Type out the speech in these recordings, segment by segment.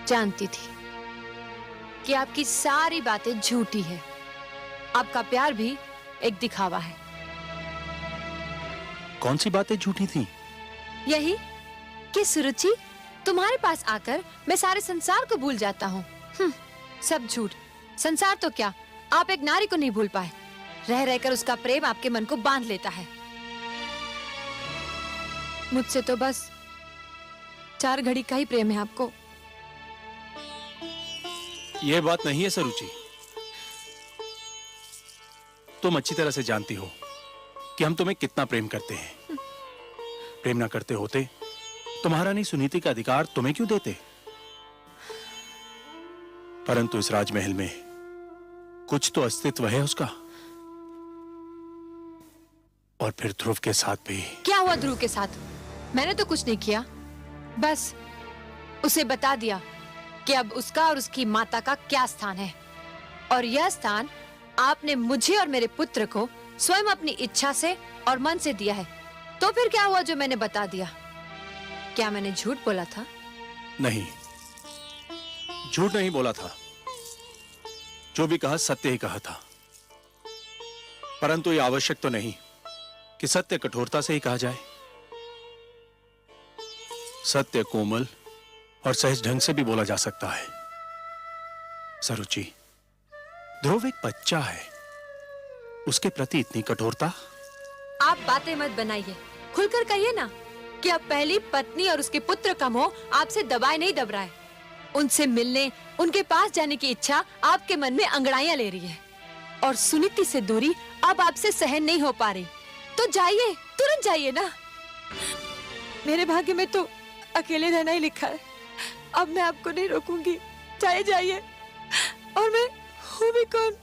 जानती थी कि आपकी सारी बातें झूठी है। आपका प्यार भी एक दिखावा है। कौन सी बातें झूठी थी? यही कि सुरुचि, तुम्हारे पास आकर मैं सारे संसार को भूल जाता हूँ। सब झूठ। संसार तो क्या, आप एक नारी को नहीं भूल पाए। रह रहकर उसका प्रेम आपके मन को बांध लेता है। मुझसे तो बस 4 घड़ी का ही प्रेम है आपको। यह बात नहीं है सरुचि। तुम अच्छी तरह से जानती हो कि हम तुम्हें कितना प्रेम करते हैं। प्रेम ना करते होते तो महारानी सुनीति का अधिकार तुम्हें क्यों देते? परंतु इस राजमहल में कुछ तो अस्तित्व है उसका। और फिर ध्रुव के साथ भी। क्या हुआ ध्रुव के साथ? मैंने तो कुछ नहीं किया। बस उसे बता दिया कि अब उसका और उसकी माता का क्या स्थान है। और यह स्थान आपने मुझे और मेरे पुत्र को स्वयं अपनी इच्छा से और मन से दिया है। तो फिर क्या हुआ जो मैंने बता दिया? क्या मैंने झूठ बोला था? नहीं, झूठ नहीं बोला था। जो भी कहा सत्य ही कहा था। परंतु यह आवश्यक तो नहीं कि सत्य कठोरता से ही कहा जाए। सत्य कोमल और सहज ढंग से भी बोला जा सकता है। सरुचि, ध्रुव एक बच्चा है, उसके प्रति इतनी कठोरता? आप बातें मत बनाइए, खुलकर कहिए ना कि अब पहली पत्नी और उसके पुत्र का मोह आपसे दबाए नहीं दब रहा है। उनसे मिलने, उनके पास जाने की इच्छा आपके मन में अंगड़ाइयां ले रही है। और सुनीति से दूरी अब आपसे सहन नहीं हो पा रही। तो जाइए, तुरंत जाइए ना। मेरे भाग्य में तो अकेले रहना ही लिखा है। अब मैं आपको नहीं रोकूंगी। जाइए जाइए। और मैं हूँ भी कौन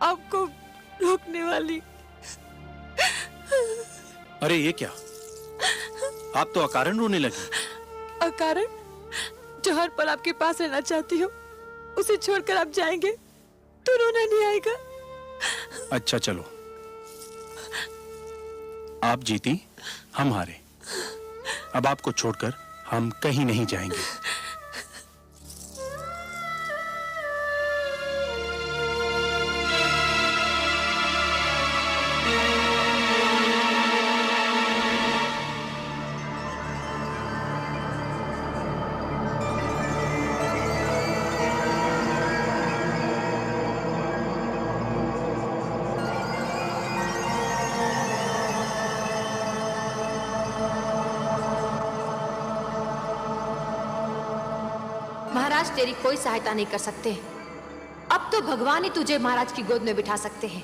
आपको रोकने वाली? अरे ये क्या, आप तो अकारण रोने लगी। अकारण? जो हर पल आपके पास रहना चाहती हो, उसे छोड़कर आप जाएंगे तो रोना नहीं आएगा? अच्छा चलो, आप जीती, हम हारे। अब आपको छोड़कर हम कहीं नहीं जाएंगे। महाराज तेरी कोई सहायता नहीं कर सकते। अब तो भगवान ही तुझे महाराज की गोद में बिठा सकते हैं।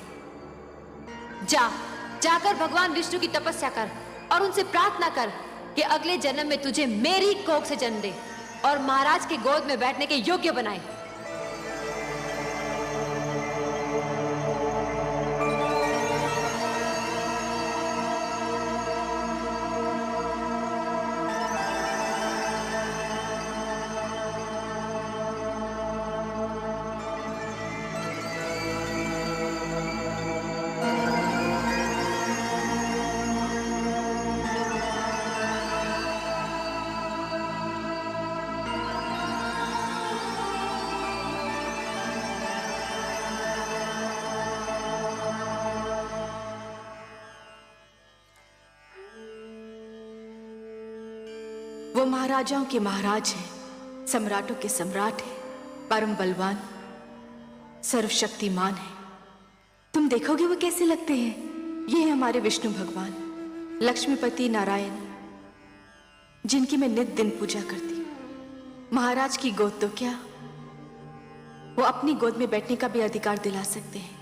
जाकर भगवान विष्णु की तपस्या कर और उनसे प्रार्थना कर कि अगले जन्म में तुझे मेरी कोख से जन्म दे और महाराज की गोद में बैठने के योग्य बनाए। वो महाराजाओं के महाराज हैं, सम्राटों के सम्राट हैं, परम बलवान, सर्वशक्तिमान है। तुम देखोगे वो कैसे लगते हैं। ये है हमारे विष्णु भगवान, लक्ष्मीपति नारायण, जिनकी मैं नित दिन पूजा करती हूँ। महाराज की गोद तो क्या, वो अपनी गोद में बैठने का भी अधिकार दिला सकते हैं।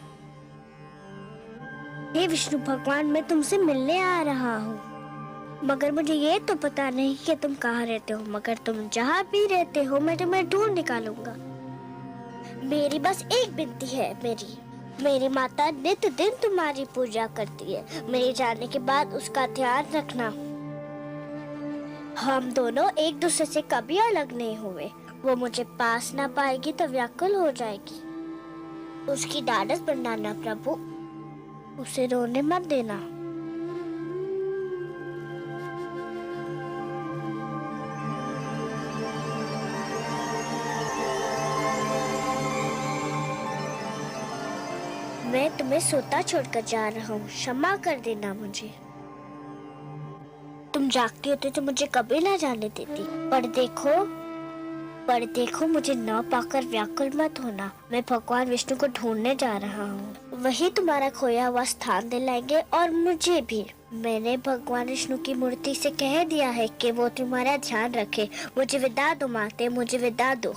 हे विष्णु भगवान, मैं तुमसे मिलने आ रहा हूँ, मगर मुझे ये तो पता नहीं कि तुम कहाँ रहते हो। मगर तुम जहाँ भी रहते हो मैं तुम्हें ढूंढ निकालूंगा। मेरी बस एक विनती है। मेरी माता नित दिन तुम्हारी पूजा करती है। मेरे जाने के बाद उसका ध्यान रखना। हम दोनों एक दूसरे से कभी अलग नहीं हुए। वो मुझे पास ना पाएगी तो व्याकुल हो जाएगी। उसकी ढाढ़स बढ़ाना प्रभु, उसे रोने मत देना। मैं तुम्हें सोता छोड़कर जा रहा हूँ, क्षमा कर देना मुझे। तुम जागती होती तो मुझे कभी ना जाने देती। पर देखो मुझे न पाकर व्याकुल मत होना। मैं भगवान विष्णु को ढूंढने जा रहा हूँ। वही तुम्हारा खोया हुआ स्थान दिलाएंगे और मुझे भी। मैंने भगवान विष्णु की मूर्ति से कह दिया है कि वो तुम्हारा ध्यान रखे। मुझे विदा दो माते, मुझे विदा दो।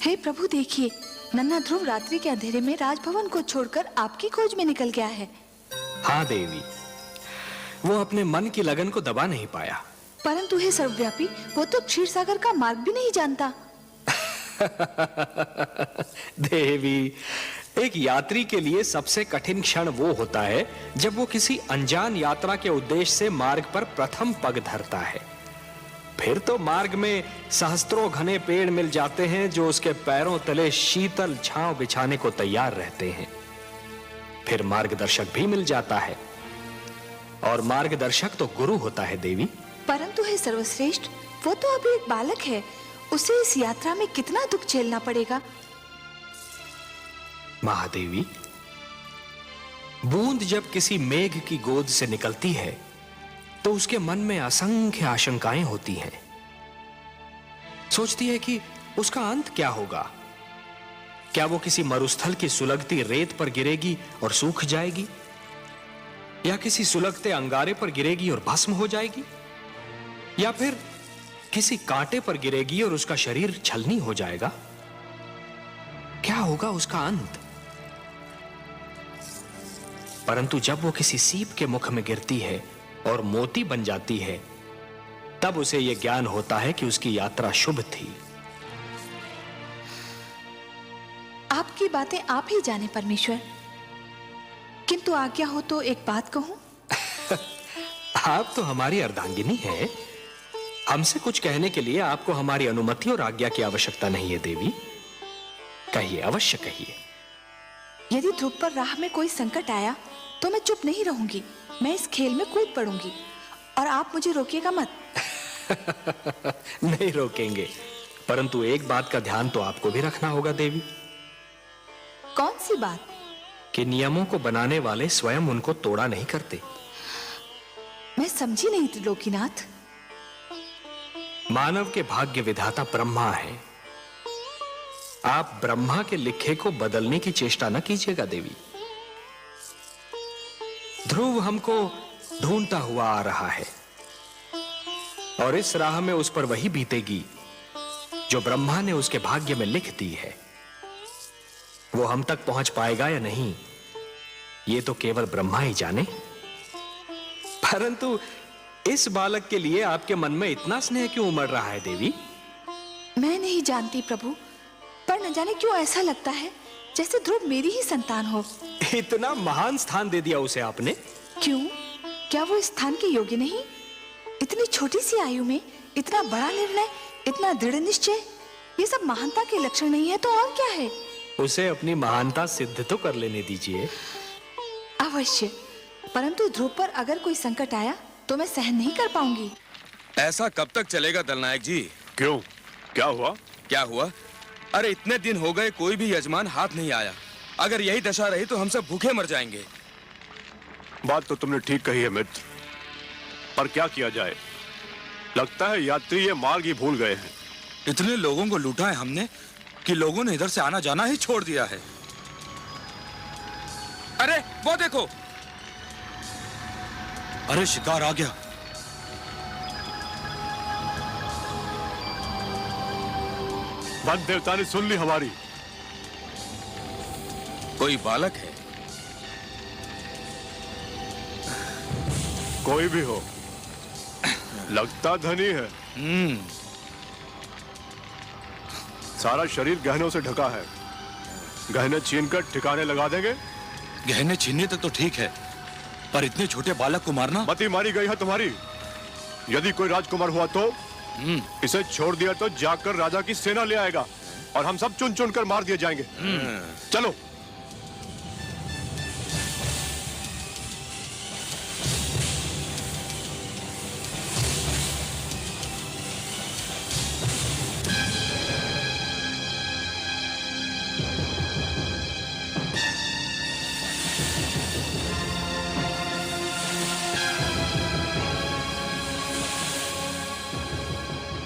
हे प्रभु, देखिए नन्हा ध्रुव रात्रि के अंधेरे में राजभवन को छोड़कर आपकी खोज में निकल गया है। हाँ देवी, वो अपने मन की लगन को दबा नहीं पाया। परंतु हे सर्वव्यापी, वो तो क्षीर सागर का मार्ग भी नहीं जानता। देवी, एक यात्री के लिए सबसे कठिन क्षण वो होता है जब वो किसी अनजान यात्रा के उद्देश्य से मार्ग पर प्रथम पग धरता है। फिर तो मार्ग में सहस्त्रों घने पेड़ मिल जाते हैं जो उसके पैरों तले शीतल छांव बिछाने को तैयार रहते हैं। फिर मार्गदर्शक भी मिल जाता है, और मार्गदर्शक तो गुरु होता है देवी। परंतु हे सर्वश्रेष्ठ, वो तो अभी एक बालक है। उसे इस यात्रा में कितना दुख झेलना पड़ेगा। महादेवी, बूंद जब किसी मेघ की गोद से निकलती है तो उसके मन में असंख्य आशंकाएं होती हैं। सोचती है कि उसका अंत क्या होगा। क्या वो किसी मरुस्थल की सुलगती रेत पर गिरेगी और सूख जाएगी, या किसी सुलगते अंगारे पर गिरेगी और भस्म हो जाएगी, या फिर किसी कांटे पर गिरेगी और उसका शरीर छलनी हो जाएगा। क्या होगा उसका अंत। परंतु जब वो किसी सीप के मुख में गिरती है और मोती बन जाती है, तब उसे यह ज्ञान होता है कि उसकी यात्रा शुभ थी। आपकी बातें आप ही जाने परमेश्वर, किंतु आज्ञा हो तो एक बात कहूं। आप तो हमारी अर्धांगिनी है। हमसे कुछ कहने के लिए आपको हमारी अनुमति और आज्ञा की आवश्यकता नहीं है देवी। कहिए, अवश्य कहिए। यदि ध्रुव पर राह में कोई संकट आया तो मैं चुप नहीं रहूंगी। मैं इस खेल में कूद पड़ूंगी और आप मुझे रोकिएगा मत। नहीं रोकेंगे, परंतु एक बात का ध्यान तो आपको भी रखना होगा देवी। कौन सी बात? कि नियमों को बनाने वाले स्वयं उनको तोड़ा नहीं करते। मैं समझी नहीं त्रिलोकीनाथ। मानव के भाग्य विधाता ब्रह्मा है। आप ब्रह्मा के लिखे को बदलने की चेष्टा न कीजिएगा देवी। ध्रुव हमको ढूंढता हुआ आ रहा है, और इस राह में उस पर वही बीतेगी जो ब्रह्मा ने उसके भाग्य में लिख दी है। वो हम तक पहुंच पाएगा या नहीं, ये तो केवल ब्रह्मा ही जाने। परंतु इस बालक के लिए आपके मन में इतना स्नेह क्यों उमड़ रहा है देवी? मैं नहीं जानती प्रभु, पर न जाने क्यों ऐसा लगता है जैसे ध्रुव मेरी ही संतान हो। इतना महान स्थान दे दिया उसे आपने। क्यों? क्या वो इस स्थान के योग्य नहीं? इतनी छोटी सी आयु में इतना बड़ा निर्णय, इतना दृढ़ निश्चय, ये सब महानता के लक्षण नहीं है तो और क्या है? उसे अपनी महानता सिद्ध तो कर लेने दीजिए। अवश्य, परंतु ध्रुव पर अगर कोई संकट आया तो मैं सहन नहीं कर पाऊंगी। ऐसा कब तक चलेगा दलनायक जी? क्यों, क्या हुआ? क्या हुआ? अरे इतने दिन हो गए, कोई भी यजमान हाथ नहीं आया। अगर यही दशा रही तो हम सब भूखे मर जाएंगे। बात तो तुमने ठीक कही है मित्र, पर क्या किया जाए? लगता है यात्री ये मार्ग ही भूल गए हैं। इतने लोगों को लूटा है हमने कि लोगों ने इधर से आना जाना ही छोड़ दिया है। अरे वो देखो, अरे शिकार आ गया। वन देवता ने सुन ली हमारी। कोई बालक है? कोई भी हो, लगता धनी है। सारा शरीर गहनों से ढका है। गहने छीनकर ठिकाने लगा देंगे। गहने छीनने तक तो ठीक है, पर इतने छोटे बालक को मारना। मती मारी गई है तुम्हारी। यदि कोई राजकुमार हुआ तो इसे छोड़ दिया तो जाकर राजा की सेना ले आएगा और हम सब चुन चुन कर मार दिए जाएंगे। चलो।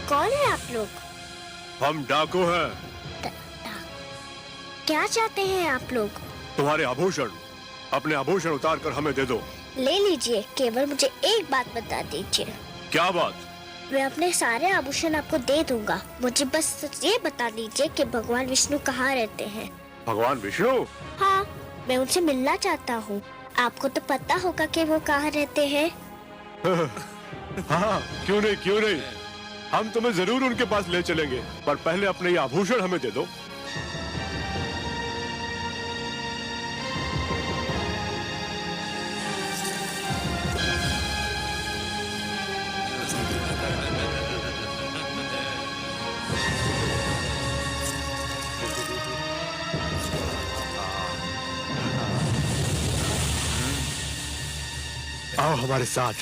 कौन है आप लोग? हम डाकू हैं। क्या चाहते हैं आप लोग? तुम्हारे आभूषण, अपने आभूषण उतार कर हमें दे दो। ले लीजिए, केवल मुझे एक बात बता दीजिए। क्या बात? मैं अपने सारे आभूषण आपको दे दूंगा। मुझे बस ये बता दीजिए कि भगवान विष्णु कहाँ रहते हैं। भगवान विष्णु? हाँ, मैं उनसे मिलना चाहता हूँ। आपको तो पता होगा कि वो कहाँ रहते हैं। हाँ, क्यों नहीं क्यों नहीं, हम तुम्हें जरूर उनके पास ले चलेंगे, पर पहले अपने ये आभूषण हमें दे दो। आओ हमारे साथ।